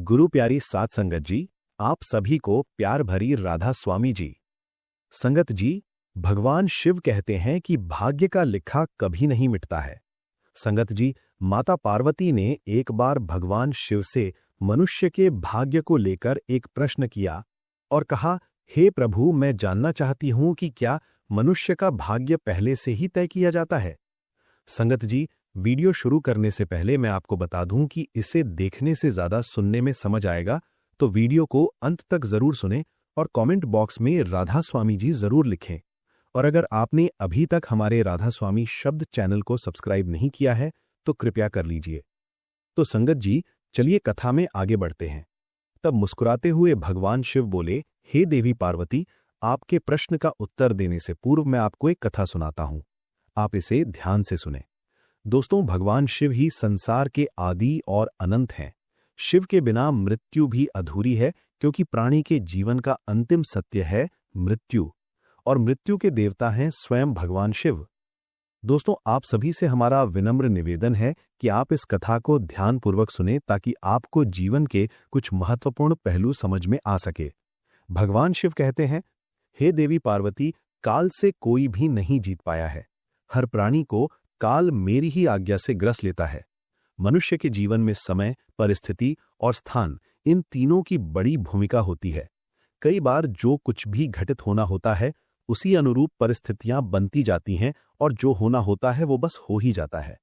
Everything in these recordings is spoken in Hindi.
गुरु प्यारी साध संगत जी, आप सभी को प्यार भरी राधा स्वामी जी। संगत जी, भगवान शिव कहते हैं कि भाग्य का लिखा कभी नहीं मिटता है। संगत जी, माता पार्वती ने एक बार भगवान शिव से मनुष्य के भाग्य को लेकर एक प्रश्न किया और कहा, हे प्रभु, मैं जानना चाहती हूं कि क्या मनुष्य का भाग्य पहले से ही तय किया जाता है। संगत जी, वीडियो शुरू करने से पहले मैं आपको बता दूं कि इसे देखने से ज्यादा सुनने में समझ आएगा, तो वीडियो को अंत तक जरूर सुनें और कमेंट बॉक्स में राधा स्वामी जी जरूर लिखें। और अगर आपने अभी तक हमारे राधा स्वामी शब्द चैनल को सब्सक्राइब नहीं किया है तो कृपया कर लीजिए। तो संगत जी, चलिए कथा में आगे बढ़ते हैं। तब मुस्कुराते हुए भगवान शिव बोले, हे देवी पार्वती, आपके प्रश्न का उत्तर देने से पूर्व मैं आपको एक कथा सुनाता हूं। आप इसे ध्यान से सुनें। दोस्तों, भगवान शिव ही संसार के आदि और अनंत हैं। शिव के बिना मृत्यु भी अधूरी है, क्योंकि प्राणी के जीवन का अंतिम सत्य है मृत्यु, और मृत्यु के देवता हैं स्वयं भगवान शिव। दोस्तों, आप सभी से हमारा विनम्र निवेदन है कि आप इस कथा को ध्यानपूर्वक सुनें, ताकि आपको जीवन के कुछ महत्वपूर्ण पहलू समझ में आ सके। भगवान शिव कहते हैं, हे देवी पार्वती, काल से कोई भी नहीं जीत पाया है। हर प्राणी को काल मेरी ही आज्ञा से ग्रस लेता है। मनुष्य के जीवन में समय, परिस्थिति और स्थान, इन तीनों की बड़ी भूमिका होती है। कई बार जो कुछ भी घटित होना होता है, उसी अनुरूप परिस्थितियां बनती जाती हैं, और जो होना होता है वो बस हो ही जाता है।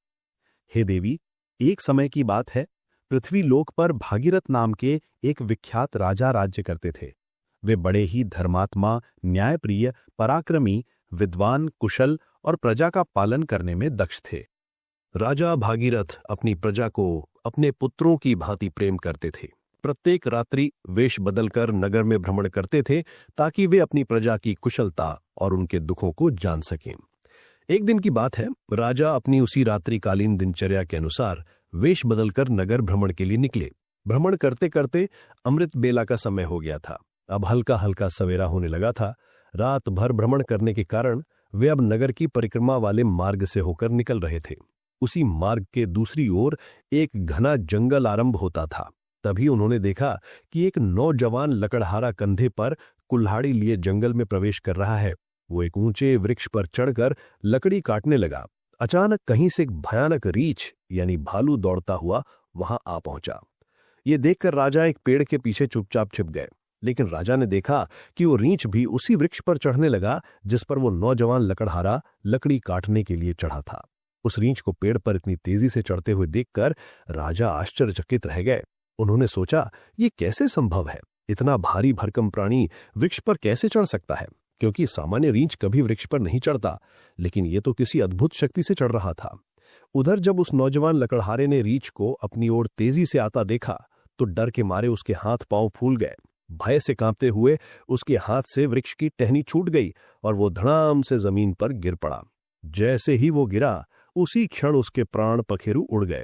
हे देवी, एक समय की बात है, पृथ्वी लोक पर भागीरथ नाम के एक विख्यात राजा राज्य करते थे। वे बड़े ही धर्मात्मा, न्यायप्रिय, पराक्रमी, विद्वान, कुशल और प्रजा का पालन करने में दक्ष थे। राजा भागीरथ अपनी प्रजा को अपने पुत्रों की भांति प्रेम करते थे। प्रत्येक रात्रि वेश बदलकर नगर में भ्रमण करते थे, ताकि वे अपनी प्रजा की कुशलता और उनके दुखों को जान सकें। एक दिन की बात है, राजा अपनी उसी रात्रिकालीन दिनचर्या के अनुसार वेश बदलकर नगर भ्रमण के लिए निकले। भ्रमण करते करते अमृत बेला का समय हो गया था। अब हल्का हल्का सवेरा होने लगा था। रात भर भ्रमण करने के कारण वे अब नगर की परिक्रमा वाले मार्ग से होकर निकल रहे थे। उसी मार्ग के दूसरी ओर एक घना जंगल आरंभ होता था। तभी उन्होंने देखा कि एक नौजवान लकड़हारा कंधे पर कुल्हाड़ी लिए जंगल में प्रवेश कर रहा है। वो एक ऊंचे वृक्ष पर चढ़कर लकड़ी काटने लगा। अचानक कहीं से एक भयानक रीछ यानी भालू दौड़ता हुआ वहां आ पहुंचा। ये देखकर राजा एक पेड़ के पीछे चुपचाप छिप गए। लेकिन राजा ने देखा कि वो रीछ भी उसी वृक्ष पर चढ़ने लगा जिस पर वो नौजवान लकड़हारा लकड़ी काटने के लिए चढ़ा था। उस रीछ को पेड़ पर इतनी तेजी से चढ़ते हुए देखकर राजा आश्चर्यचकित रह गए। उन्होंने सोचा, ये कैसे संभव है? इतना भारी भरकम प्राणी वृक्ष पर कैसे चढ़ सकता है? क्योंकि सामान्य रीछ कभी वृक्ष पर नहीं चढ़ता, लेकिन ये तो किसी अद्भुत शक्ति से चढ़ रहा था। उधर जब उस नौजवान लकड़हारे ने रीछ को अपनी ओर तेजी से आता देखा, तो डर के मारे उसके हाथ पांव फूल गए। भय से कांपते हुए उसके हाथ से वृक्ष की टहनी छूट गई और वो धड़ाम से जमीन पर गिर पड़ा। जैसे ही वो गिरा, उसी क्षण उसके प्राण पखेरु उड़ गए।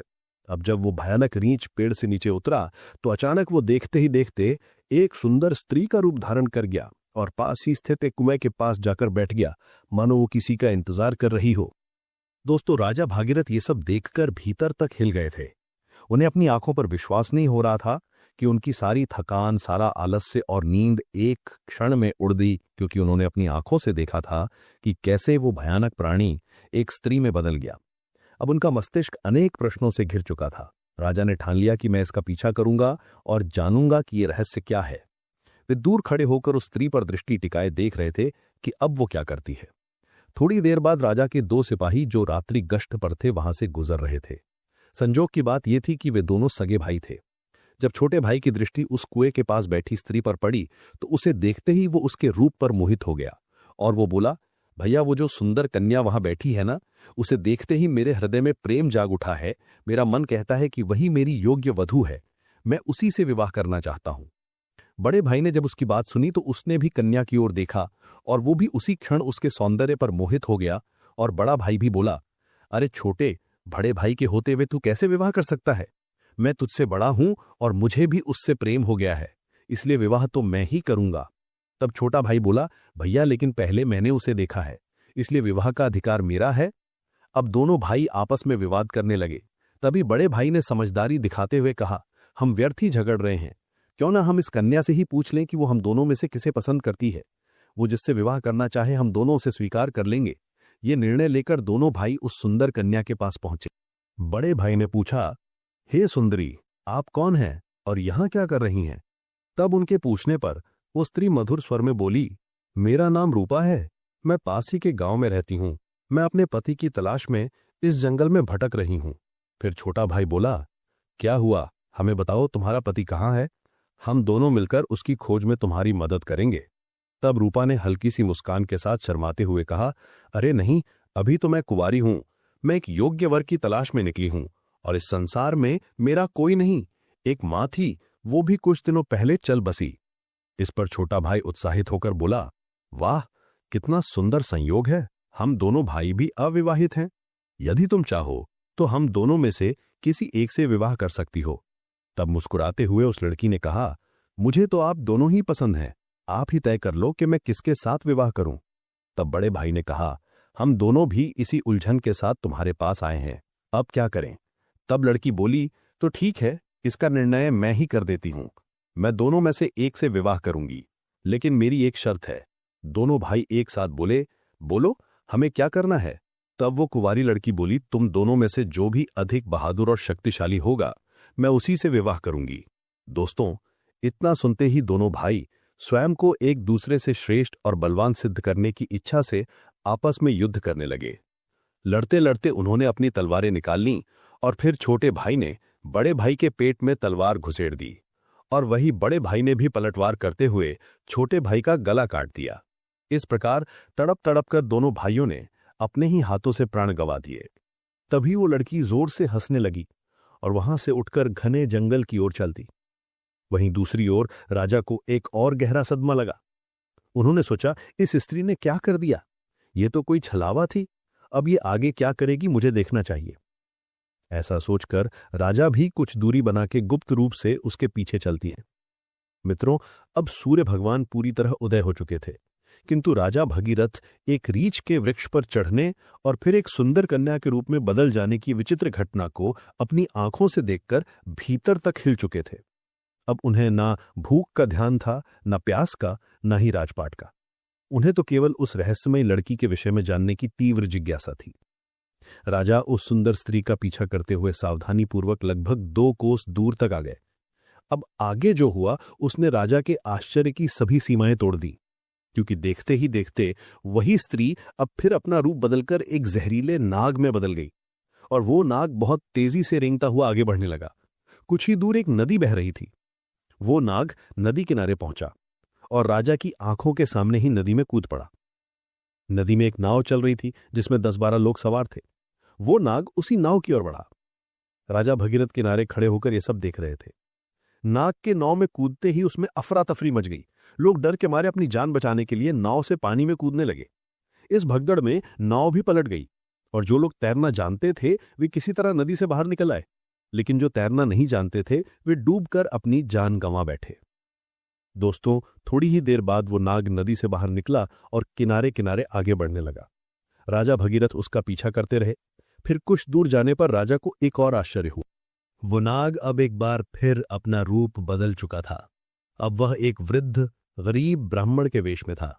अब जब वो भयानक रीछ पेड़ से नीचे उतरा, तो अचानक वो देखते ही देखते एक सुंदर स्त्री का रूप धारण कर गया और पास ही स्थित एक कुएं के पास जाकर बैठ गया, मानो वो किसी का इंतजार कर रही हो। दोस्तों, राजा भागीरथ ये सब देखकर भीतर तक हिल गए थे। उन्हें अपनी आंखों पर विश्वास नहीं हो रहा था कि उनकी सारी थकान, सारा आलस्य और नींद एक क्षण में उड़ गई, क्योंकि उन्होंने अपनी आंखों से देखा था कि कैसे वो भयानक प्राणी एक स्त्री में बदल गया। अब उनका मस्तिष्क अनेक प्रश्नों से घिर चुका था। राजा ने ठान लिया कि मैं इसका पीछा करूंगा और जानूंगा कि ये रहस्य क्या है। वे दूर खड़े होकर उस स्त्री पर दृष्टि टिकाए देख रहे थे कि अब वो क्या करती है। थोड़ी देर बाद राजा के दो सिपाही जो रात्रि गश्त पर थे वहां से गुजर रहे थे। संजोग की बात यह थी कि वे दोनों सगे भाई थे। जब छोटे भाई की दृष्टि उस कुएं के पास बैठी स्त्री पर पड़ी, तो उसे देखते ही वो उसके रूप पर मोहित हो गया और वो बोला, भैया, वो जो सुंदर कन्या वहां बैठी है ना, उसे देखते ही मेरे हृदय में प्रेम जाग उठा है। मेरा मन कहता है कि वही मेरी योग्य वधू है। मैं उसी से विवाह करना चाहता हूं। बड़े भाई ने जब उसकी बात सुनी, तो उसने भी कन्या की ओर देखा और वो भी उसी क्षण उसके सौंदर्य पर मोहित हो गया। और बड़ा भाई भी बोला, अरे छोटे, बड़े भाई के होते हुए तू कैसे विवाह कर सकता है? मैं तुझसे बड़ा हूं और मुझे भी उससे प्रेम हो गया है, इसलिए विवाह तो मैं ही करूंगा। तब छोटा भाई बोला, भैया, लेकिन पहले मैंने उसे देखा है, इसलिए विवाह का अधिकार मेरा है। अब दोनों भाई आपस में विवाद करने लगे। तभी बड़े भाई ने समझदारी दिखाते हुए कहा, हम व्यर्थ ही झगड़ रहे हैं। क्यों ना हम इस कन्या से ही पूछ लें कि वो हम दोनों में से किसे पसंद करती है। वो जिससे विवाह करना चाहे हम दोनों उसे स्वीकार कर लेंगे। ये निर्णय लेकर दोनों भाई उस सुंदर कन्या के पास पहुंचे। बड़े भाई ने पूछा, हे सुंदरी, आप कौन हैं और यहां क्या कर रही हैं? तब उनके पूछने पर वो स्त्री मधुर स्वर में बोली, मेरा नाम रूपा है, मैं पास ही के गांव में रहती हूं। मैं अपने पति की तलाश में इस जंगल में भटक रही हूं। फिर छोटा भाई बोला, क्या हुआ, हमें बताओ, तुम्हारा पति कहाँ है? हम दोनों मिलकर उसकी खोज में तुम्हारी मदद करेंगे। तब रूपा ने हल्की सी मुस्कान के साथ शर्माते हुए कहा, अरे नहीं, अभी तो मैं कुंवारी हूं। मैं एक योग्य वर की तलाश में निकली हूं और इस संसार में मेरा कोई नहीं। एक मां थी, वो भी कुछ दिनों पहले चल बसी। इस पर छोटा भाई उत्साहित होकर बोला, वाह, कितना सुंदर संयोग है, हम दोनों भाई भी अविवाहित हैं। यदि तुम चाहो तो हम दोनों में से किसी एक से विवाह कर सकती हो। तब मुस्कुराते हुए उस लड़की ने कहा, मुझे तो आप दोनों ही पसंद हैं, आप ही तय कर लो कि मैं किसके साथ विवाह करूं। तब बड़े भाई ने कहा, हम दोनों भी इसी उलझन के साथ तुम्हारे पास आए हैं, अब क्या करें? तब लड़की बोली, तो ठीक है, इसका निर्णय मैं ही कर देती हूं। मैं दोनों में से एक से विवाह करूंगी, लेकिन मेरी एक शर्त है। दोनों भाई एक साथ बोले, बोलो, हमें क्या करना है? तब वो कुंवारी लड़की बोली, तुम दोनों में से जो भी अधिक बहादुर और शक्तिशाली होगा, मैं उसी से विवाह करूंगी। दोस्तों, इतना सुनते ही दोनों भाई स्वयं को एक दूसरे से श्रेष्ठ और बलवान सिद्ध करने की इच्छा से आपस में युद्ध करने लगे। लड़ते लड़ते उन्होंने अपनी तलवारें निकाल लीं और फिर छोटे भाई ने बड़े भाई के पेट में तलवार घुसेड़ दी और वही बड़े भाई ने भी पलटवार करते हुए छोटे भाई का गला काट दिया। इस प्रकार तड़प तड़प कर दोनों भाइयों ने अपने ही हाथों से प्राण गंवा दिए। तभी वो लड़की जोर से हंसने लगी और वहां से उठकर घने जंगल की ओर चल दी। वहीं दूसरी ओर राजा को एक और गहरा सदमा लगा। उन्होंने सोचा, इस स्त्री ने क्या कर दिया? ये तो कोई छलावा थी, अब ये आगे क्या करेगी, मुझे देखना चाहिए। ऐसा सोचकर राजा भी कुछ दूरी बना के गुप्त रूप से उसके पीछे चलती है। मित्रों, अब सूर्य भगवान पूरी तरह उदय हो चुके थे, किंतु राजा भगीरथ एक रीछ के वृक्ष पर चढ़ने और फिर एक सुंदर कन्या के रूप में बदल जाने की विचित्र घटना को अपनी आंखों से देखकर भीतर तक हिल चुके थे। अब उन्हें ना भूख का ध्यान था, ना प्यास का, ना ही राजपाट का। उन्हें तो केवल उस रहस्यमयी लड़की के विषय में जानने की तीव्र जिज्ञासा थी। राजा उस सुंदर स्त्री का पीछा करते हुए सावधानीपूर्वक लगभग 2 कोस दूर तक आ गए। अब आगे जो हुआ उसने राजा के आश्चर्य की सभी सीमाएं तोड़ दी, क्योंकि देखते ही देखते वही स्त्री अब फिर अपना रूप बदलकर एक जहरीले नाग में बदल गई और वो नाग बहुत तेजी से रेंगता हुआ आगे बढ़ने लगा। कुछ ही दूर एक नदी बह रही थी। वो नाग नदी किनारे पहुंचा और राजा की आंखों के सामने ही नदी में कूद पड़ा। नदी में एक नाव चल रही थी जिसमें 10-12 लोग सवार थे। वो नाग उसी नाव की ओर बढ़ा। राजा भगीरथ किनारे खड़े होकर ये सब देख रहे थे। नाग के नाव में कूदते ही उसमें अफरा तफरी मच गई। लोग डर के मारे अपनी जान बचाने के लिए नाव से पानी में कूदने लगे। इस भगदड़ में नाव भी पलट गई और जो लोग तैरना जानते थे वे किसी तरह नदी से बाहर निकल आए, लेकिन जो तैरना नहीं जानते थे वे डूबकर अपनी जान गंवा बैठे। दोस्तों, थोड़ी ही देर बाद वो नाग नदी से बाहर निकला और किनारे किनारे आगे बढ़ने लगा। राजा भगीरथ उसका पीछा करते रहे। फिर कुछ दूर जाने पर राजा को एक और आश्चर्य हुआ। वो नाग अब एक बार फिर अपना रूप बदल चुका था। अब वह एक वृद्ध गरीब ब्राह्मण के वेश में था।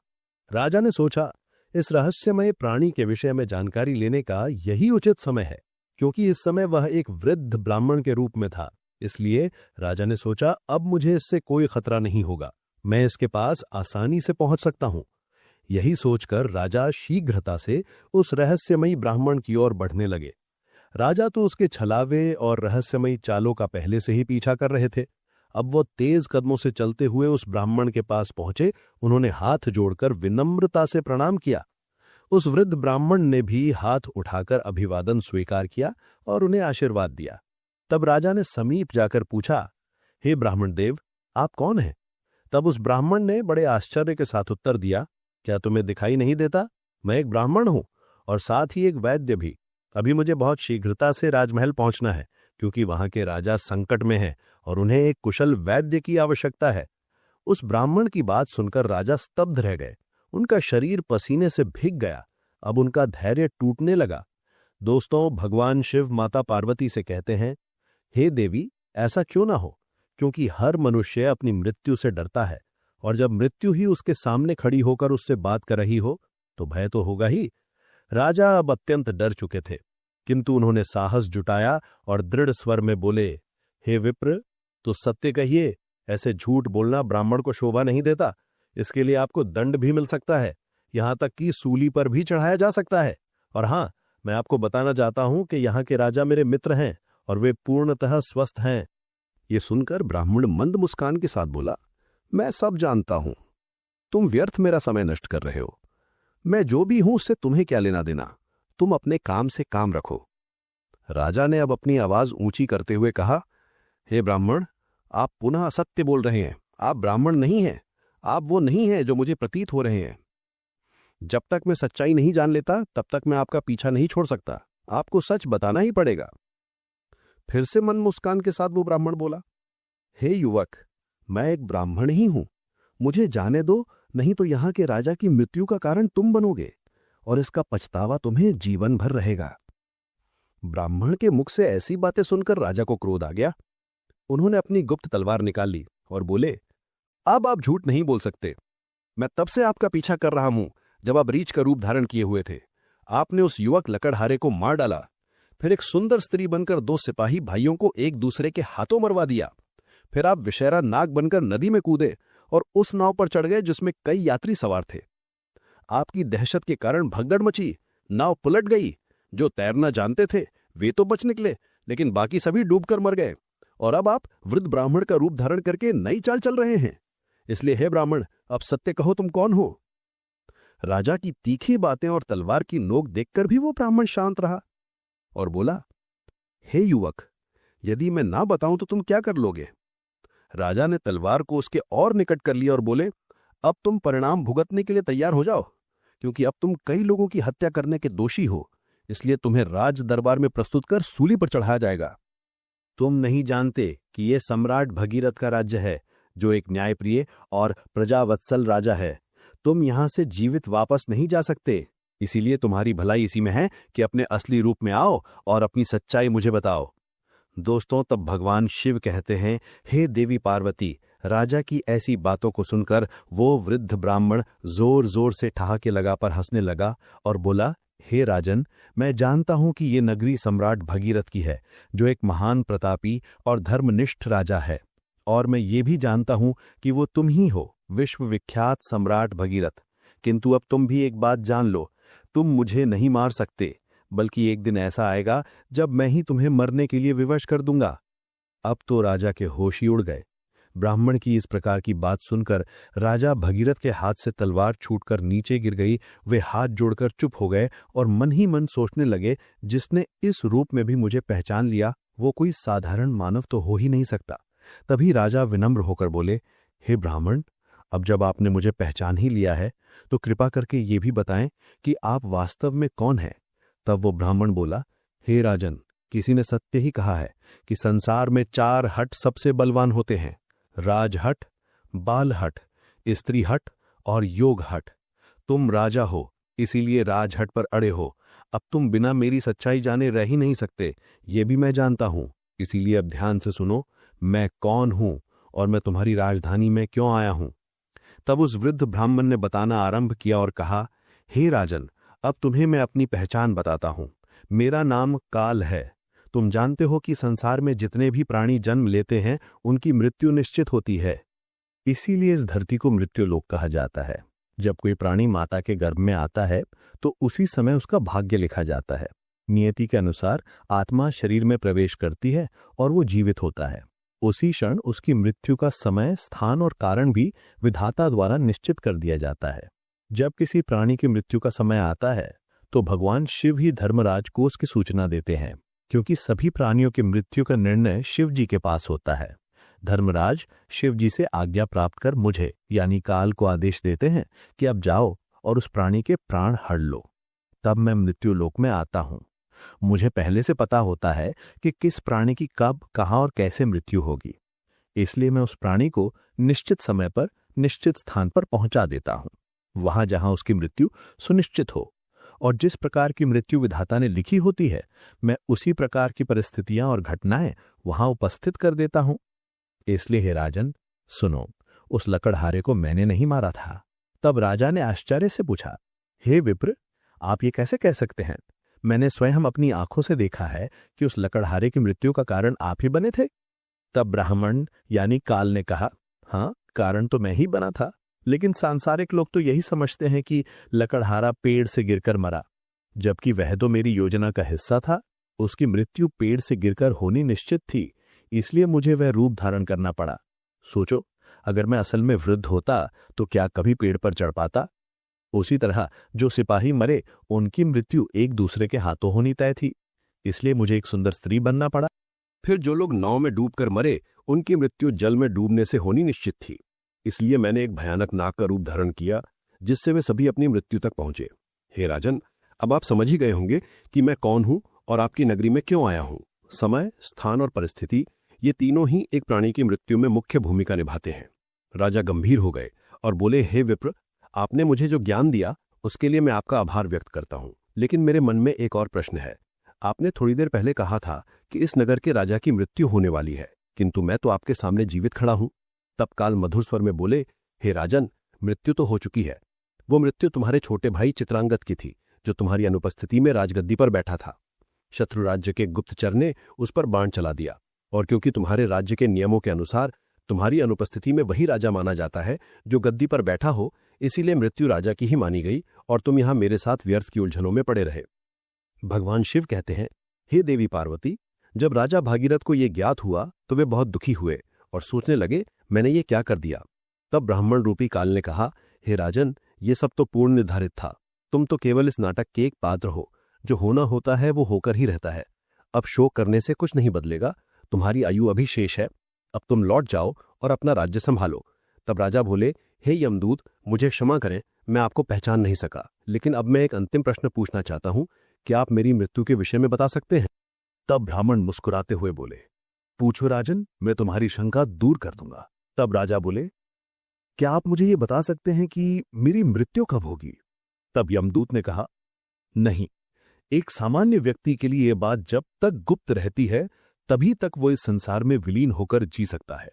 राजा ने सोचा, इस रहस्यमय प्राणी के विषय में जानकारी लेने का यही उचित समय है, क्योंकि इस समय वह एक वृद्ध ब्राह्मण के रूप में था। इसलिए राजा ने सोचा, अब मुझे इससे कोई खतरा नहीं होगा, मैं इसके पास आसानी से पहुंच सकता हूं। यही सोचकर राजा शीघ्रता से उस रहस्यमयी ब्राह्मण की ओर बढ़ने लगे। राजा तो उसके छलावे और रहस्यमयी चालों का पहले से ही पीछा कर रहे थे। अब वो तेज कदमों से चलते हुए उस ब्राह्मण के पास पहुंचे। उन्होंने हाथ जोड़कर विनम्रता से प्रणाम किया। उस वृद्ध ब्राह्मण ने भी हाथ उठाकर अभिवादन स्वीकार किया और उन्हें आशीर्वाद दिया। तब राजा ने समीप जाकर पूछा, हे ब्राह्मण देव, आप कौन हैं? तब उस ब्राह्मण ने बड़े आश्चर्य के साथ उत्तर दिया, क्या तुम्हें दिखाई नहीं देता? मैं एक ब्राह्मण हूं और साथ ही एक वैद्य भी। अभी मुझे बहुत शीघ्रता से राजमहल पहुंचना है, क्योंकि वहां के राजा संकट में हैं और उन्हें एक कुशल वैद्य की आवश्यकता है। उस ब्राह्मण की बात सुनकर राजा स्तब्ध रह गए। उनका शरीर पसीने से भीग गया। अब उनका धैर्य टूटने लगा। दोस्तों, भगवान शिव माता पार्वती से कहते हैं, हे देवी, ऐसा क्यों ना हो, क्योंकि हर मनुष्य अपनी मृत्यु से डरता है, और जब मृत्यु ही उसके सामने खड़ी होकर उससे बात कर रही हो तो भय तो होगा ही। राजा अब अत्यंत डर चुके थे, किंतु उन्होंने साहस जुटाया और दृढ़ स्वर में बोले, हे विप्र, तो सत्य कहिए, ऐसे झूठ बोलना ब्राह्मण को शोभा नहीं देता। इसके लिए आपको दंड भी मिल सकता है, यहां तक कि सूली पर भी चढ़ाया जा सकता है। और हां, मैं आपको बताना चाहता हूं कि यहां के राजा मेरे मित्र हैं और वे पूर्णतः स्वस्थ हैं। ये सुनकर ब्राह्मण मंद मुस्कान के साथ बोला, मैं सब जानता हूं, तुम व्यर्थ मेरा समय नष्ट कर रहे हो। मैं जो भी हूं उससे तुम्हें क्या लेना देना, तुम अपने काम से काम रखो। राजा ने अब अपनी आवाज ऊंची करते हुए कहा, हे ब्राह्मण, आप पुनः असत्य बोल रहे हैं। आप ब्राह्मण नहीं हैं, आप वो नहीं हैं जो मुझे प्रतीत हो रहे हैं। जब तक मैं सच्चाई नहीं जान लेता तब तक मैं आपका पीछा नहीं छोड़ सकता, आपको सच बताना ही पड़ेगा। फिर से मन मुस्कान के साथ वो ब्राह्मण बोला, हे युवक, मैं एक ब्राह्मण ही हूं, मुझे जाने दो, नहीं तो यहां के राजा की मृत्यु का कारण तुम बनोगे और इसका पछतावा तुम्हें जीवन भर रहेगा। ब्राह्मण के मुख से ऐसी बातें सुनकर राजा को क्रोध आ गया। उन्होंने अपनी गुप्त तलवार निकाल ली और बोले, अब आप झूठ नहीं बोल सकते। मैं तब से आपका पीछा कर रहा हूं जब आप रीछ का रूप धारण किए हुए थे। आपने उस युवक लकड़हारे को मार डाला, फिर एक सुंदर स्त्री बनकर 2 सिपाही भाइयों को एक दूसरे के हाथों मरवा दिया। फिर आप विषैरा नाग बनकर नदी में कूदे और उस नाव पर चढ़ गए जिसमें कई यात्री सवार थे। आपकी दहशत के कारण भगदड़ मची, नाव पलट गई। जो तैरना जानते थे वे तो बच निकले, लेकिन बाकी सभी डूबकर मर गए। और अब आप वृद्ध ब्राह्मण का रूप धारण करके नई चाल चल रहे हैं। इसलिए हे ब्राह्मण, अब सत्य कहो, तुम कौन हो? राजा की तीखी बातें और तलवार की नोक देखकर भी वो ब्राह्मण शांत रहा और बोला, हे युवक, यदि मैं ना बताऊं तो तुम क्या कर लोगे? राजा ने तलवार को उसके और निकट कर लिया और बोले, अब तुम परिणाम भुगतने के लिए तैयार हो जाओ, क्योंकि अब तुम कई लोगों की हत्या करने के दोषी हो, इसलिए तुम्हें राज दरबार में प्रस्तुत कर सूली पर चढ़ाया जाएगा। तुम नहीं जानते कि ये सम्राट भगीरथ का राज्य है, जो एक न्यायप्रिय और प्रजावत्सल राजा है। तुम यहां से जीवित वापस नहीं जा सकते, इसीलिए तुम्हारी भलाई इसी में है कि अपने असली रूप में आओ और अपनी सच्चाई मुझे बताओ। दोस्तों, तब भगवान शिव कहते हैं, हे देवी पार्वती, राजा की ऐसी बातों को सुनकर वो वृद्ध ब्राह्मण जोर जोर से ठहाके लगाकर हंसने लगा और बोला, हे राजन, मैं जानता हूं कि ये नगरी सम्राट भगीरथ की है, जो एक महान प्रतापी और धर्मनिष्ठ राजा है। और मैं ये भी जानता हूं कि वो तुम ही हो, विश्वविख्यात सम्राट भगीरथ। किंतु अब तुम भी एक बात जान लो, तुम मुझे नहीं मार सकते, बल्कि एक दिन ऐसा आएगा जब मैं ही तुम्हें मरने के लिए विवश कर दूंगा। अब तो राजा के होश ही उड़ गए। ब्राह्मण की इस प्रकार की बात सुनकर राजा भगीरथ के हाथ से तलवार छूटकर नीचे गिर गई। वे हाथ जोड़कर चुप हो गए और मन ही मन सोचने लगे, जिसने इस रूप में भी मुझे पहचान लिया वो कोई साधारण मानव तो हो ही नहीं सकता। तभी राजा विनम्र होकर बोले, हे ब्राह्मण, अब जब आपने मुझे पहचान ही लिया है तो कृपा करके ये भी बताएं कि आप वास्तव में कौन हैं। तब वो ब्राह्मण बोला, हे राजन, किसी ने सत्य ही कहा है कि संसार में 4 हट सबसे बलवान होते हैं, राजहट, बालहट, स्त्री हट और योग हट। तुम राजा हो, इसीलिए राजहट पर अड़े हो। अब तुम बिना मेरी सच्चाई जाने रह ही नहीं सकते, ये भी मैं जानता हूं। इसीलिए अब ध्यान से सुनो, मैं कौन हूं और मैं तुम्हारी राजधानी में क्यों आया हूं। तब उस वृद्ध ब्राह्मण ने बताना आरंभ किया और कहा, हे राजन, अब तुम्हें मैं अपनी पहचान बताता हूं। मेरा नाम काल है। तुम जानते हो कि संसार में जितने भी प्राणी जन्म लेते हैं उनकी मृत्यु निश्चित होती है। इसीलिए इस धरती को मृत्युलोक कहा जाता है। जब कोई प्राणी माता के गर्भ में आता है तो उसी समय उसका भाग्य लिखा जाता है। नियति के अनुसार आत्मा शरीर में प्रवेश करती है और वो जीवित होता है। उसी क्षण उसकी मृत्यु का समय, स्थान और कारण भी विधाता द्वारा निश्चित कर दिया जाता है। जब किसी प्राणी की मृत्यु का समय आता है तो भगवान शिव ही धर्मराज को उसकी सूचना देते हैं, क्योंकि सभी प्राणियों की मृत्यु का निर्णय शिव जी के पास होता है। धर्मराज शिव जी से आज्ञा प्राप्त कर मुझे यानी काल को आदेश देते हैं कि अब जाओ और उस प्राणी के प्राण हड़ लो। तब मैं मृत्युलोक में आता हूं। मुझे पहले से पता होता है कि किस प्राणी की कब, कहां और कैसे मृत्यु होगी। इसलिए मैं उस प्राणी को निश्चित समय पर निश्चित स्थान पर पहुंचा देता हूं, वहां जहां उसकी मृत्यु सुनिश्चित हो। और जिस प्रकार की मृत्यु विधाता ने लिखी होती है, मैं उसी प्रकार की परिस्थितियां और घटनाएं वहां उपस्थित कर देता हूं। इसलिए हे राजन, सुनो, उस लकड़हारे को मैंने नहीं मारा था। तब राजा ने आश्चर्य से पूछा, हे विप्र, आप ये कैसे कह सकते हैं? मैंने स्वयं अपनी आंखों से देखा है कि उस लकड़हारे की मृत्यु का कारण आप ही बने थे। तब ब्राह्मण यानी काल ने कहा, हाँ, कारण तो मैं ही बना था, लेकिन सांसारिक लोग तो यही समझते हैं कि लकड़हारा पेड़ से गिरकर मरा, जबकि वह तो मेरी योजना का हिस्सा था। उसकी मृत्यु पेड़ से गिरकर होनी निश्चित थी, इसलिए मुझे वह रूप धारण करना पड़ा। सोचो, अगर मैं असल में वृद्ध होता तो क्या कभी पेड़ पर चढ़ पाता? उसी तरह जो सिपाही मरे उनकी मृत्यु एक दूसरे के हाथों होनी तय थी, इसलिए मुझे एक सुंदर स्त्री बनना पड़ा। फिर जो लोग नाव में डूबकर मरे उनकी मृत्यु जल में डूबने से होनी निश्चित थी, इसलिए मैंने एक भयानक नाग का रूप धारण किया, जिससे वे सभी अपनी मृत्यु तक पहुंचे। हे राजन, अब आप समझ ही गए होंगे कि मैं कौन हूं और आपकी नगरी में क्यों आया हूं। समय, स्थान और परिस्थिति, ये तीनों ही एक प्राणी की मृत्यु में मुख्य भूमिका निभाते हैं। राजा गंभीर हो गए और बोले, हे विप्र, आपने मुझे जो ज्ञान दिया उसके लिए मैं आपका आभार व्यक्त करता हूं, लेकिन मेरे मन में एक और प्रश्न है। आपने थोड़ी देर पहले कहा था कि इस नगर के राजा की मृत्यु होने वाली है, किंतु मैं तो आपके सामने जीवित खड़ा हूं। तब काल मधुर स्वर में बोले, हे राजन, मृत्यु तो हो चुकी है। वो मृत्यु तुम्हारे छोटे भाई चित्रांगद की थी, जो तुम्हारी अनुपस्थिति में राजगद्दी पर बैठा था। शत्रु राज्य के गुप्तचर ने उस पर बाण चला दिया, और क्योंकि तुम्हारे राज्य के नियमों के अनुसार तुम्हारी अनुपस्थिति में वही राजा माना जाता है जो गद्दी पर बैठा हो, इसीलिए मृत्यु राजा की ही मानी गई और तुम यहां मेरे साथ व्यर्थ की उलझनों में पड़े रहे। भगवान शिव कहते हैं, हे देवी पार्वती, जब राजा भागीरथ को यह ज्ञात हुआ तो वे बहुत दुखी हुए और सोचने लगे, मैंने ये क्या कर दिया। तब ब्राह्मण रूपी काल ने कहा, हे राजन, ये सब तो पूर्ण निर्धारित था। तुम तो केवल इस नाटक के एक पात्र हो। जो होना होता है वो होकर ही रहता है। अब शोक करने से कुछ नहीं बदलेगा। तुम्हारी आयु अभी शेष है। अब तुम लौट जाओ और अपना राज्य संभालो। तब राजा बोले, हे यमदूत, मुझे क्षमा करें, मैं आपको पहचान नहीं सका, लेकिन अब मैं एक अंतिम प्रश्न पूछना चाहता हूं। क्या आप मेरी मृत्यु के विषय में बता सकते हैं? तब ब्राह्मण मुस्कुराते हुए बोले, पूछो राजन, मैं तुम्हारी शंका दूर कर दूंगा। तब राजा बोले, क्या आप मुझे ये बता सकते हैं कि मेरी मृत्यु कब होगी? तब यमदूत ने कहा, नहीं, एक सामान्य व्यक्ति के लिए यह बात जब तक गुप्त रहती है तभी तक वो इस संसार में विलीन होकर जी सकता है,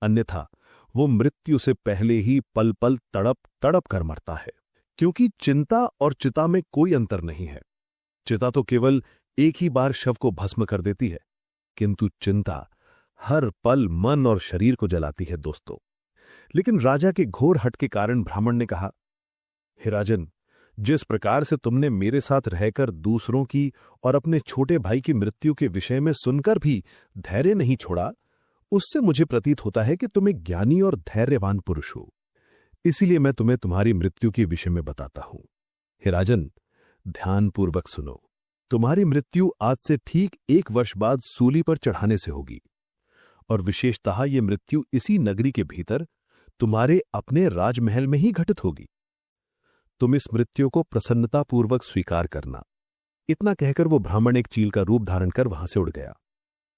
अन्यथा वो मृत्यु से पहले ही पल पल तड़प तड़प कर मरता है। क्योंकि चिंता और चिता में कोई अंतर नहीं है। चिता तो केवल एक ही बार शव को भस्म कर देती है, किंतु चिंता हर पल मन और शरीर को जलाती है दोस्तों। लेकिन राजा के घोर हट के कारण ब्राह्मण ने कहा, हे राजन, जिस प्रकार से तुमने मेरे साथ रहकर दूसरों की और अपने छोटे भाई की मृत्यु के विषय में सुनकर भी धैर्य नहीं छोड़ा, उससे मुझे प्रतीत होता है कि तुम एक ज्ञानी और धैर्यवान पुरुष हो। इसीलिए मैं तुम्हें तुम्हारी मृत्यु के विषय में बताता हूं। हे राजन, ध्यानपूर्वक सुनो। तुम्हारी मृत्यु आज से ठीक 1 वर्ष बाद सूली पर चढ़ाने से होगी, और विशेषतः ये मृत्यु इसी नगरी के भीतर तुम्हारे अपने राजमहल में ही घटित होगी। तुम इस मृत्यु को प्रसन्नतापूर्वक स्वीकार करना। इतना कहकर वो ब्राह्मण एक चील का रूप धारण कर वहां से उड़ गया।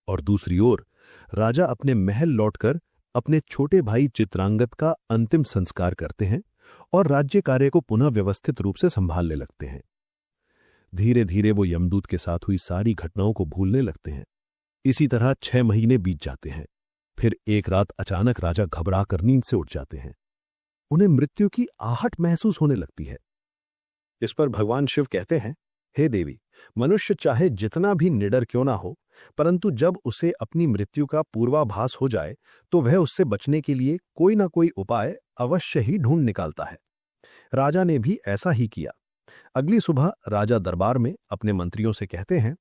और दूसरी ओर राजा अपने महल लौटकर अपने छोटे भाई चित्रांगद का अंतिम संस्कार करते हैं और राज्य कार्य को पुनः व्यवस्थित रूप से संभालने लगते हैं। धीरे धीरे वो यमदूत के साथ हुई सारी घटनाओं को भूलने लगते हैं। इसी तरह 6 महीने बीत जाते हैं। फिर एक रात अचानक राजा घबरा कर नींद से उठ जाते हैं। उन्हें मृत्यु की आहट महसूस होने लगती है। इस पर भगवान शिव कहते हैं, हे देवी, मनुष्य चाहे जितना भी निडर क्यों ना हो, परंतु जब उसे अपनी मृत्यु का पूर्वाभास हो जाए तो वह उससे बचने के लिए कोई ना कोई उपाय अवश्य ही ढूंढ निकालता है। राजा ने भी ऐसा ही किया। अगली सुबह राजा दरबार में अपने मंत्रियों से कहते हैं,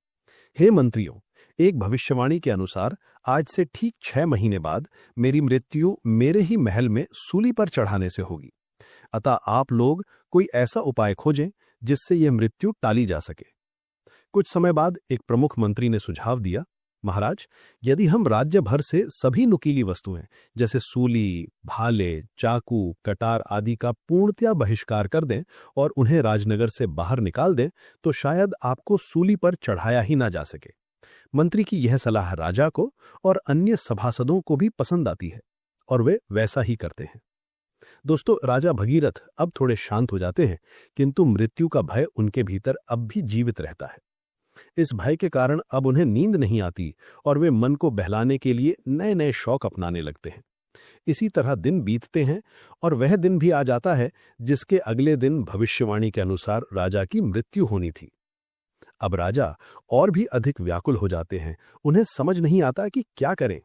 हे मंत्रियों, एक भविष्यवाणी के अनुसार आज से ठीक 6 महीने बाद मेरी मृत्यु मेरे ही महल में सूली पर चढ़ाने से होगी। अतः आप लोग कोई ऐसा उपाय खोजें जिससे यह मृत्यु टाली जा सके। कुछ समय बाद एक प्रमुख मंत्री ने सुझाव दिया, महाराज, यदि हम राज्य भर से सभी नुकीली वस्तुएं जैसे सूली, भाले, चाकू, कटार आदि का पूर्णतया बहिष्कार कर दें और उन्हें राजनगर से बाहर निकाल दें तो शायद आपको सूली पर चढ़ाया ही ना जा सके। मंत्री की यह सलाह राजा को और अन्य सभासदों को भी पसंद आती है और वे वैसा ही करते हैं। दोस्तों, राजा भगीरथ अब थोड़े शांत हो जाते हैं, किंतु मृत्यु का भय उनके भीतर अब भी जीवित रहता है। इस भय के कारण अब उन्हें नींद नहीं आती और वे मन को बहलाने के लिए नए नए शौक अपनाने लगते हैं। इसी तरह दिन बीतते हैं और वह दिन भी आ जाता है जिसके अगले दिन भविष्यवाणी के अनुसार राजा की मृत्यु होनी थी। अब राजा और भी अधिक व्याकुल हो जाते हैं। उन्हें समझ नहीं आता कि क्या करें।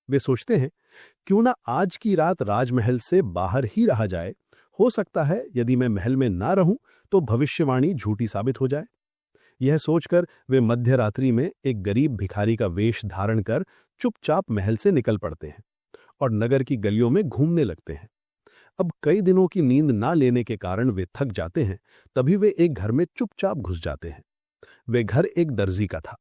वे सोचते हैं, क्यों ना आज की रात राजमहल से बाहर ही रहा जाए। हो सकता है यदि मैं महल में ना रहूं तो भविष्यवाणी झूठी साबित हो जाए। यह सोचकर वे मध्यरात्रि में एक गरीब भिखारी का वेश धारण कर चुपचाप महल से निकल पड़ते हैं और नगर की गलियों में घूमने लगते हैं। अब कई दिनों की नींद ना लेने के कारण वे थक जाते हैं। तभी वे एक घर में चुपचाप घुस जाते हैं। वे घर एक दर्जी का था,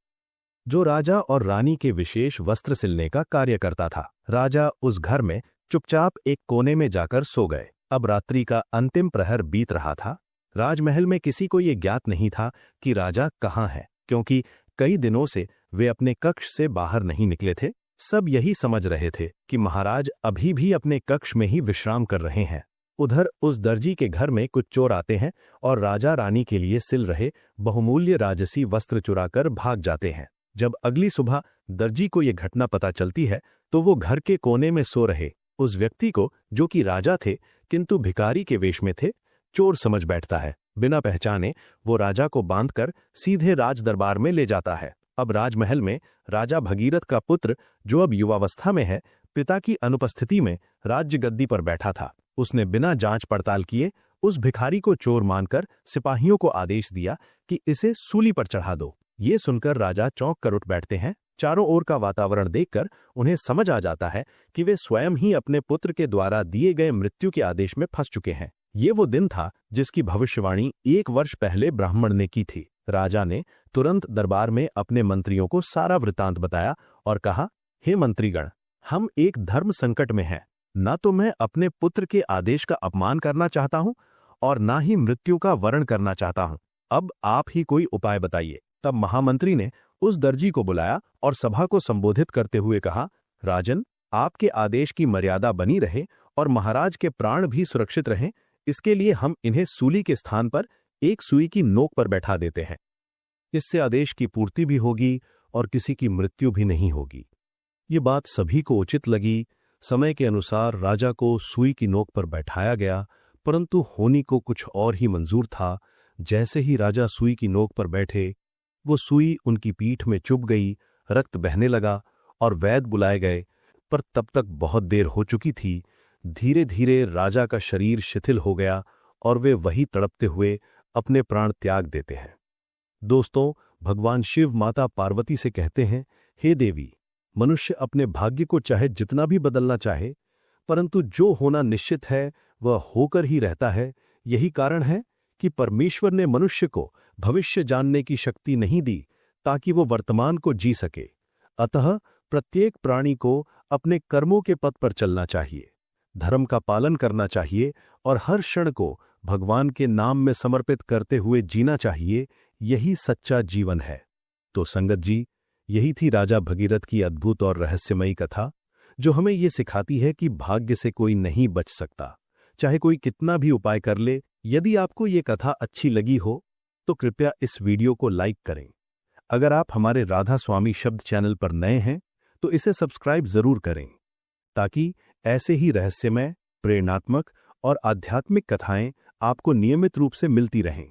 जो राजा और रानी के विशेष वस्त्र सिलने का कार्य करता था। राजा उस घर में चुपचाप एक कोने में जाकर सो गए। अब रात्रि का अंतिम प्रहर बीत रहा था। राजमहल में किसी को ये ज्ञात नहीं था कि राजा कहाँ है, क्योंकि कई दिनों से वे अपने कक्ष से बाहर नहीं निकले थे। सब यही समझ रहे थे कि महाराज अभी भी अपने कक्ष में ही विश्राम कर रहे हैं। उधर उस दर्जी के घर में कुछ चोर आते हैं और राजा रानी के लिए सिल रहे बहुमूल्य राजसी वस्त्र चुराकर भाग जाते हैं। जब अगली सुबह दर्जी को ये घटना पता चलती है तो वो घर के कोने में सो रहे उस व्यक्ति को, जो कि राजा थे किंतु भिखारी के वेश में थे, चोर समझ बैठता है। बिना पहचाने वो राजा को बांधकर सीधे राज दरबार में ले जाता है। अब राजमहल में राजा भगीरथ का पुत्र, जो अब युवावस्था में है, पिता की अनुपस्थिति में राज्य गद्दी पर बैठा था। उसने बिना जांच पड़ताल किए उस भिखारी को चोर मानकर सिपाहियों को आदेश दिया कि इसे सूली पर चढ़ा दो। ये सुनकर राजा चौंक कर उठ बैठते हैं। चारों ओर का वातावरण देखकर उन्हें समझ आ जाता है कि वे स्वयं ही अपने पुत्र के द्वारा दिए गए मृत्यु के आदेश में फंस चुके हैं। ये वो दिन था जिसकी भविष्यवाणी 1 वर्ष पहले ब्राह्मण ने की थी। राजा ने तुरंत दरबार में अपने मंत्रियों को सारा वृतांत बताया और कहा, हे मंत्रीगण, हम एक धर्म संकट में हैं। न तो मैं अपने पुत्र के आदेश का अपमान करना चाहता हूं और न ही मृत्यु का वरण करना चाहता हूं। अब आप ही कोई उपाय बताइए। तब महामंत्री ने उस दर्जी को बुलाया और सभा को संबोधित करते हुए कहा, राजन, आपके आदेश की मर्यादा बनी रहे और महाराज के प्राण भी सुरक्षित रहें, इसके लिए हम इन्हें सूली के स्थान पर एक सुई की नोक पर बैठा देते हैं। इससे आदेश की पूर्ति भी होगी और किसी की मृत्यु भी नहीं होगी। ये बात सभी को उचित लगी। समय के अनुसार राजा को सुई की नोक पर बैठाया गया, परंतु होनी को कुछ और ही मंजूर था। जैसे ही राजा सुई की नोक पर बैठे, वो सुई उनकी पीठ में चुभ गई, रक्त बहने लगा और वैद्य बुलाए गए, पर तब तक बहुत देर हो चुकी थी। धीरे धीरे राजा का शरीर शिथिल हो गया और वे वही तड़पते हुए अपने प्राण त्याग देते हैं। दोस्तों, भगवान शिव माता पार्वती से कहते हैं, हे देवी, मनुष्य अपने भाग्य को चाहे जितना भी बदलना चाहे, परंतु जो होना निश्चित है वह होकर ही रहता है। यही कारण है कि परमेश्वर ने मनुष्य को भविष्य जानने की शक्ति नहीं दी ताकि वो वर्तमान को जी सके। अतः प्रत्येक प्राणी को अपने कर्मों के पथ पर चलना चाहिए, धर्म का पालन करना चाहिए और हर क्षण को भगवान के नाम में समर्पित करते हुए जीना चाहिए। यही सच्चा जीवन है। तो संगत जी, यही थी राजा भगीरथ की अद्भुत और रहस्यमयी कथा, जो हमें ये सिखाती है कि भाग्य से कोई नहीं बच सकता, चाहे कोई कितना भी उपाय कर ले। यदि आपको ये कथा अच्छी लगी हो तो कृपया इस वीडियो को लाइक करें। अगर आप हमारे राधा स्वामी शब्द चैनल पर नए हैं तो इसे सब्सक्राइब जरूर करें, ताकि ऐसे ही रहस्यमय, प्रेरणात्मक और आध्यात्मिक कथाएं आपको नियमित रूप से मिलती रहें।